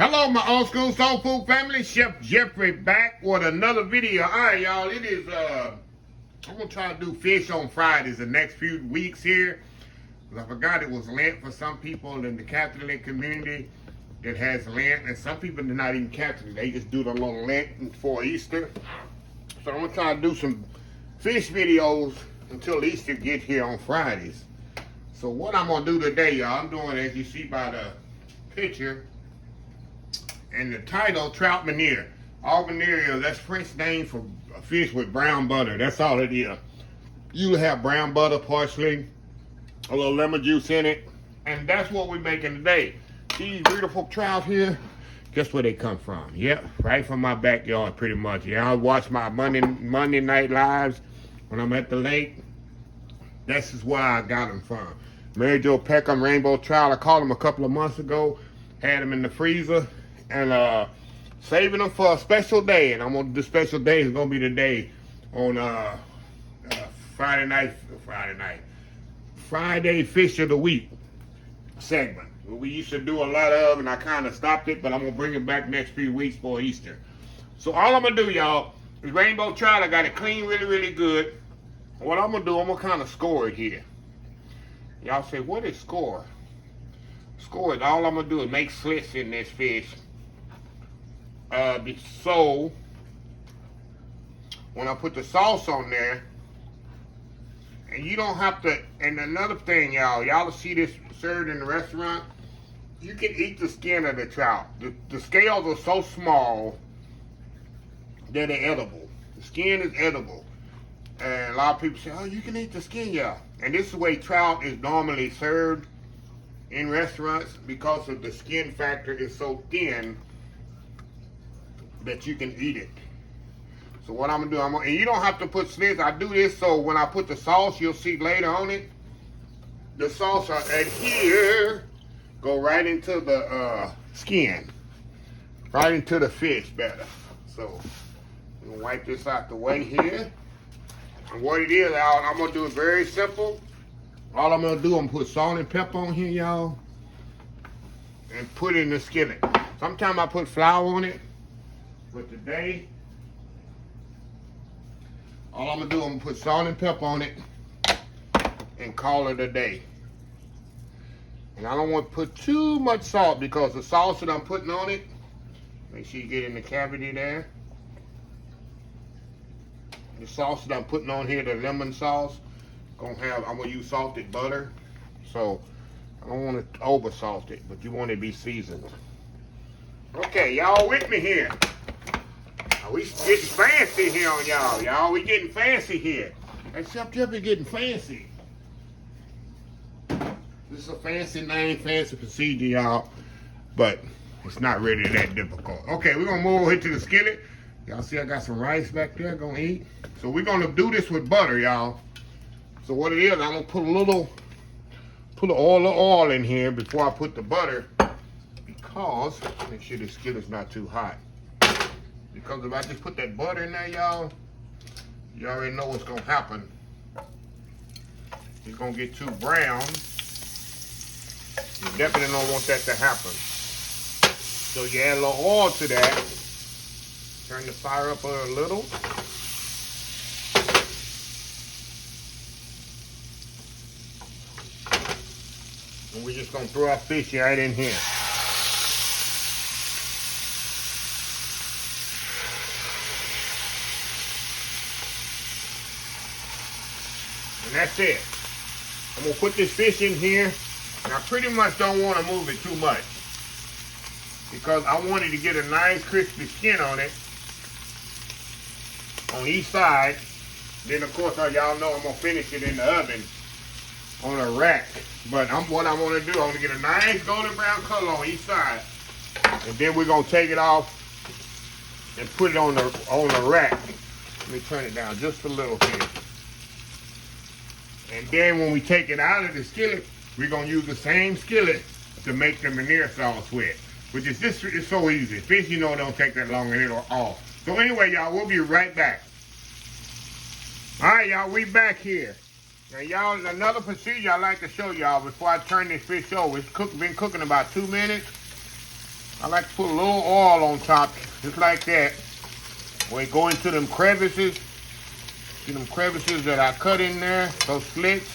Hello, my old school soul food family. Chef Jeffrey back with another video. All right, y'all. It is I'm gonna try to do fish on Fridays the next few weeks here. I forgot it was Lent for some people in the Catholic community that has Lent, and some people are not even Catholic. They just do the little Lent for Easter. So I'm gonna try to do some fish videos until Easter get here on Fridays. So what I'm gonna do today, y'all, I'm doing, as you see by the picture and the title, Trout Meuniere. All Meuniere, that's French name for a fish with brown butter. That's all it is. You have brown butter, parsley, a little lemon juice in it, and that's what we're making today. These beautiful trout here, guess where they come from? Yep, right from my backyard, pretty much. Yeah, I watch my Monday night lives when I'm at the lake. This is where I got them from. Mary Jo Peckham rainbow trout. I caught them a couple of months ago. Had them in the freezer and saving them for a special day. And I'm on the special day is gonna be the day on Friday Fish of the Week segment. We used to do a lot of, and I kind of stopped it, but I'm gonna bring it back next few weeks for Easter. So all I'm gonna do, y'all, is rainbow trout. I got it clean really good. What I'm gonna do, I'm gonna kind of score it here. Y'all say, what is score? Score it. All I'm gonna do is make slits in this fish. So when I put the sauce on there, and you don't have to. And another thing, y'all see this served in the restaurant. You can eat the skin of the trout. The scales are so small that they're edible. The skin is edible. And a lot of people say, oh, you can eat the skin, yeah. And this is the way trout is normally served in restaurants because of the skin factor is so thin that you can eat it. So what I'm gonna do, and you don't have to put slits. I do this so when I put the sauce, you'll see later on it, the sauce will adhere, go right into the skin, right into the fish better. So I'm gonna wipe this out the way here. And what it is, y'all, I'm gonna do it very simple. All I'm gonna do, I'm gonna put salt and pepper on here, y'all, and put it in the skillet. Sometimes I put flour on it, but today, all I'm gonna do, I'm gonna put salt and pepper on it and call it a day. And I don't want to put too much salt because the sauce that I'm putting on it, make sure you get in the cavity there. The sauce that I'm putting on here, the lemon sauce, I'm gonna use salted butter. So I don't want to over salt it, but you want it to be seasoned. Okay, y'all with me here. We getting fancy here on y'all. We getting fancy here. And Chef Jeffrey getting fancy. This is a fancy name, fancy procedure, y'all. But it's not really that difficult. Okay, we're gonna move over here to the skillet. Y'all see I got some rice back there gonna eat. So we're gonna do this with butter, y'all. So what it is, I'm gonna put a oil in here before I put the butter, because make sure the skillet's not too hot. Because if I just put that butter in there, y'all, you already know what's gonna happen. It's gonna get too brown. You definitely don't want that to happen. So you add a little oil to that. Turn the fire up a little. And we're just gonna throw our fish right in here. And that's it. I'm gonna put this fish in here, and I pretty much don't want to move it too much because I wanted to get a nice crispy skin on it on each side. Then of course, y'all know I'm gonna finish it in the oven on a rack. But what I want to do, I want to get a nice golden brown color on each side, and then we're gonna take it off and put it on the rack. Let me turn it down just a little here. And then when we take it out of the skillet, we're gonna use the same skillet to make the Meuniere sauce with, which is just, it's so easy. Fish, you know, don't take that long and it'll off. So anyway, y'all, we'll be right back. All right, y'all, we back here. Now, y'all, another procedure I like to show y'all before I turn this fish over. It's been cooking about 2 minutes. I like to put a little oil on top, just like that. Where it go into them crevices. See them crevices that I cut in there, those slits.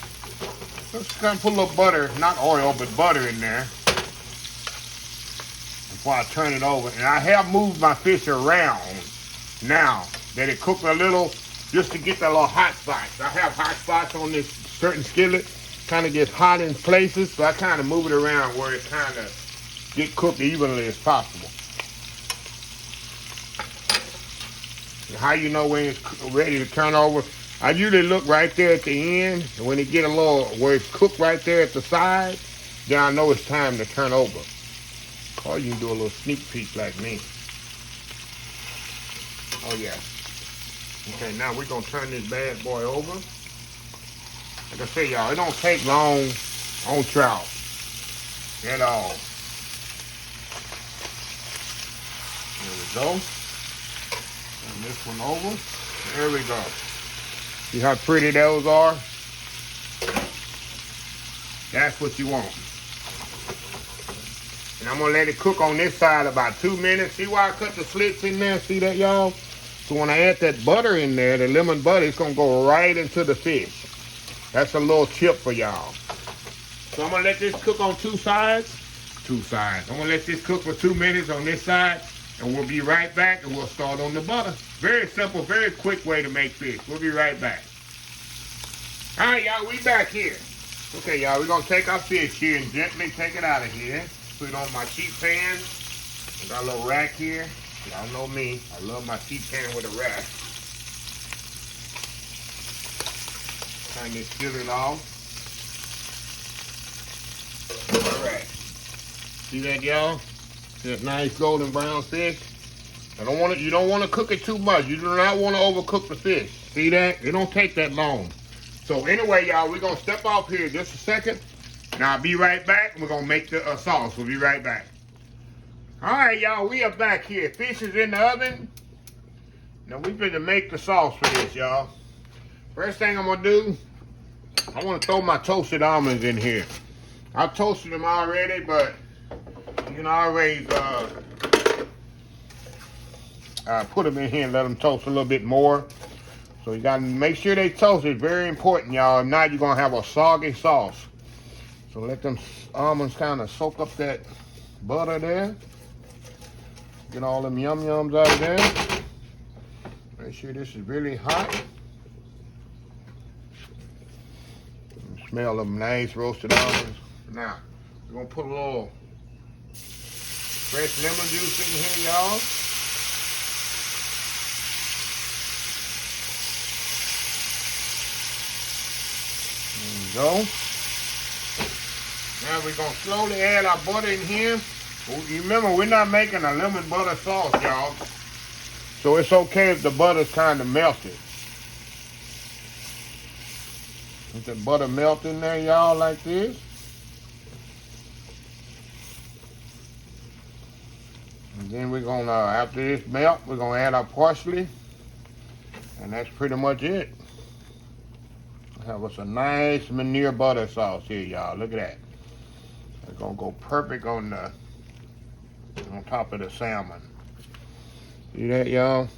Just kind of put a little butter, not oil, but butter in there. Before I turn it over. And I have moved my fish around now that it cooked a little, just to get the little hot spots. I have hot spots on this certain skillet. Kind of gets hot in places, so I kind of move it around where it kind of get cooked evenly as possible. And how you know when it's ready to turn over? I usually look right there at the end, and when it get a little, where it's cooked right there at the side, then I know it's time to turn over. Or you can do a little sneak peek like me. Oh yeah. Okay, now we're gonna turn this bad boy over. Like I say, y'all, it don't take long on trout at all. There we go. Turn this one over. There we go. See how pretty those are? That's what you want. And I'm gonna let it cook on this side about 2 minutes. See why I cut the slits in there? See that, y'all? So when I add that butter in there, the lemon butter, it's gonna go right into the fish. That's a little tip for y'all. So I'm gonna let this cook on two sides. I'm gonna let this cook for 2 minutes on this side, and we'll be right back, and we'll start on the butter. Very simple, very quick way to make fish. We'll be right back. All right, y'all, we back here. Okay, y'all, we're gonna take our fish here and gently take it out of here. Put it on my sheet pan. I got a little rack here. Y'all know me. I love my sheet pan with a rack. Turn this skillet off. All right. See that, y'all? That nice golden brown fish. You don't want to cook it too much. You do not want to overcook the fish. See that? It don't take that long. So anyway, y'all, we're gonna step off here just a second. And I'll be right back. We're going to make the sauce. We'll be right back. All right, y'all. We are back here. Fish is in the oven. Now, we're going to make the sauce for this, y'all. First thing I'm going to do, I want to throw my toasted almonds in here. I've toasted them already, but you can always put them in here and let them toast a little bit more. So you got to make sure they toast. It's very important, y'all. If not, you're going to have a soggy sauce. So let them almonds kind of soak up that butter there. Get all them yum-yums out of there. Make sure this is really hot. Smell them nice roasted almonds. Now, we're going to put a little fresh lemon juice in here, y'all. There we go. Now we're going to slowly add our butter in here. Remember, we're not making a lemon butter sauce, y'all. So it's okay if the butter's kind of melted. Let the butter melt in there, y'all, like this. And then we're going to, after this melt, we're going to add our parsley. And that's pretty much it. Have us a nice Meuniere butter sauce here, y'all. Look at that. It's gonna go perfect on top of the salmon. See that, y'all?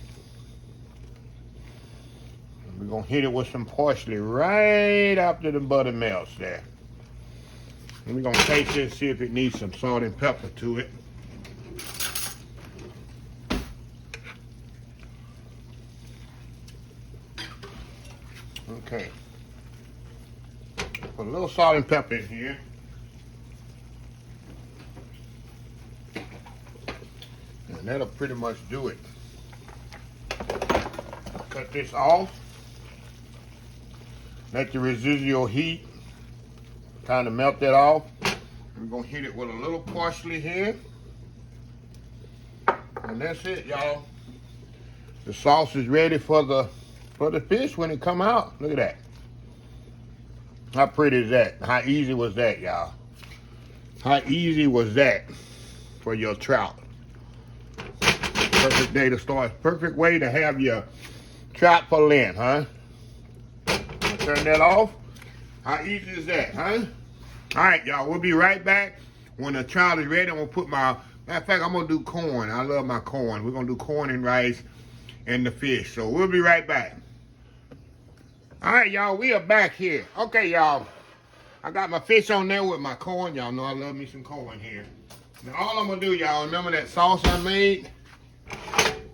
We're gonna hit it with some parsley right after the butter melts there. And we're gonna taste it, see if it needs some salt and pepper to it. Okay. Put a little salt and pepper in here. And that'll pretty much do it. Cut this off. Let the residual heat kind of melt that off. We're gonna hit it with a little parsley here. And that's it, y'all. The sauce is ready for the fish when it come out. Look at that. How pretty is that? How easy was that, y'all? How easy was that for your trout? Perfect day to start. Perfect way to have your trout for Lent, huh? Turn that off. How easy is that, huh? All right, y'all. We'll be right back. When the trout is ready, I'm going to put my Matter of fact, I'm gonna do corn. I love my corn. We're gonna do corn and rice and the fish. So we'll be right back. All right, y'all, we are back here. Okay, y'all, I got my fish on there with my corn. Y'all know I love me some corn here. Now, all I'm gonna do, y'all, remember that sauce I made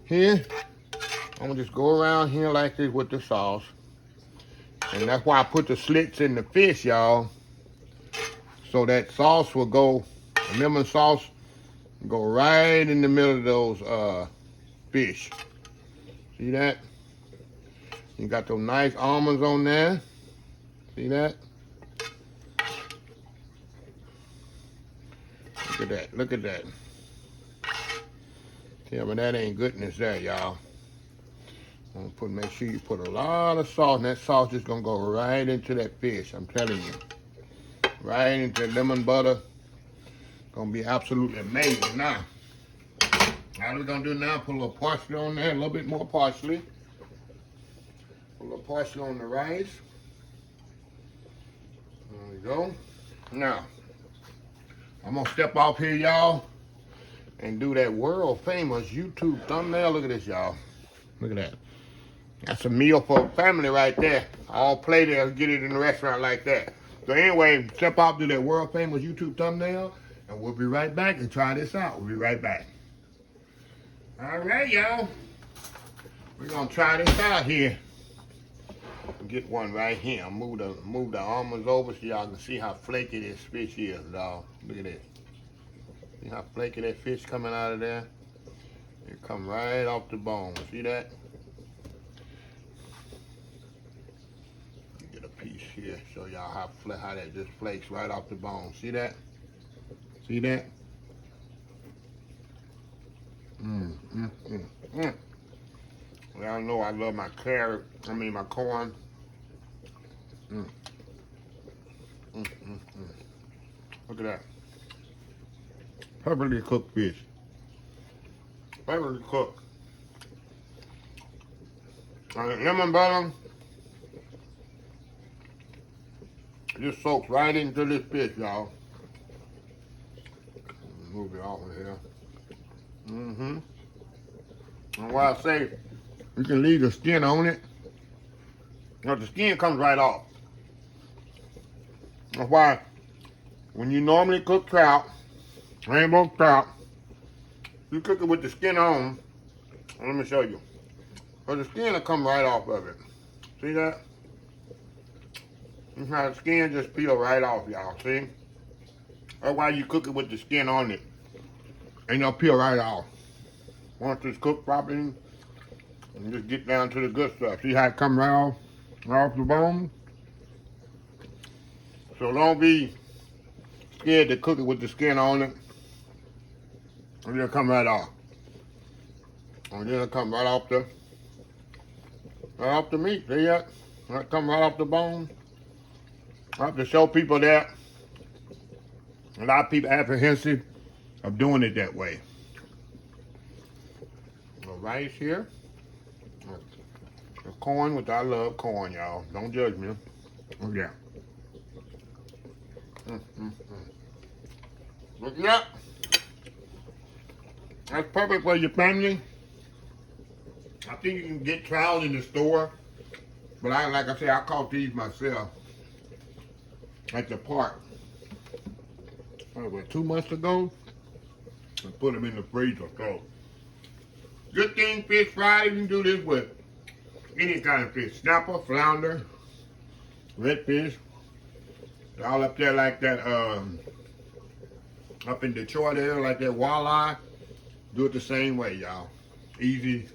here? I'm gonna just go around here like this with the sauce. And that's why I put the slits in the fish, y'all. So that sauce will go, the lemon sauce, go right in the middle of those fish. See that? You got those nice almonds on there. See that? Look at that. Look at that. Tell me that ain't goodness there, y'all. Make sure you put a lot of salt, and that sauce is gonna go right into that fish. I'm telling you, right into lemon butter. Gonna be absolutely amazing. Now, all we're gonna do now, put a little parsley on there, a little bit more parsley. Put a little parsley on the rice. There we go. Now, I'm gonna step off here, y'all, and do that world famous YouTube thumbnail. Look at this, y'all. Look at that. That's a meal for a family right there. All play there, get it in the restaurant like that. So anyway, step off, do that world famous YouTube thumbnail, and we'll be right back and try this out. We'll be right back. All right, y'all. We're gonna try this out here. Get one right here. Move the almonds over so y'all can see how flaky this fish is, dog. Look at this. See how flaky that fish coming out of there? It come right off the bone. See that? Get a piece here. Show y'all how that just flakes right off the bone. See that? See that? Y'all know I love my my corn. Look at that. Perfectly cooked fish. Perfectly cooked. Lemon butter just soaks right into this fish, y'all. Move it off of here. And why I say you can leave the skin on it. Now the skin comes right off. That's why when you normally cook trout, rainbow trout, you cook it with the skin on. Let me show you. But the skin will come right off of it. See that? That's how the skin just peel right off, y'all. See? That's why you cook it with the skin on it. And it'll peel right off. Once it's cooked properly, and just get down to the good stuff. See how it come right off the bone? So don't be scared to cook it with the skin on it. And it'll come right off. And then it'll come right off the meat. See that? It'll come right off the bone. I have to show people that. A lot of people are apprehensive of doing it that way. The rice here. The corn, which I love corn, y'all. Don't judge me. Oh, yeah. Look at that. That's perfect for your family. I think you can get trout in the store. But like I said, I caught these myself at the park. About 2 months ago. And put them in the freezer. So, good thing fish fry, you can do this with any kind of fish. Snapper, flounder, redfish. All up there like that, up in Detroit area, like that walleye. Do it the same way, y'all. Easy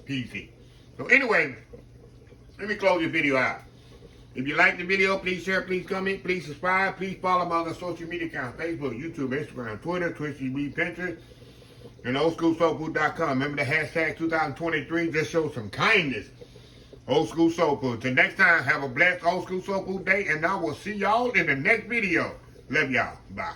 peasy. So anyway, let me close this video out. If you like the video, please share, please comment, please subscribe, please follow my other social media accounts, Facebook, YouTube, Instagram, Twitter, Twitch TV, Pinterest, and oldschoolsoulfood.com. Remember the hashtag 2023, just show some kindness. Old School Soul Food. Till next time, have a blessed Old School Soul Food day, and I will see y'all in the next video. Love y'all. Bye.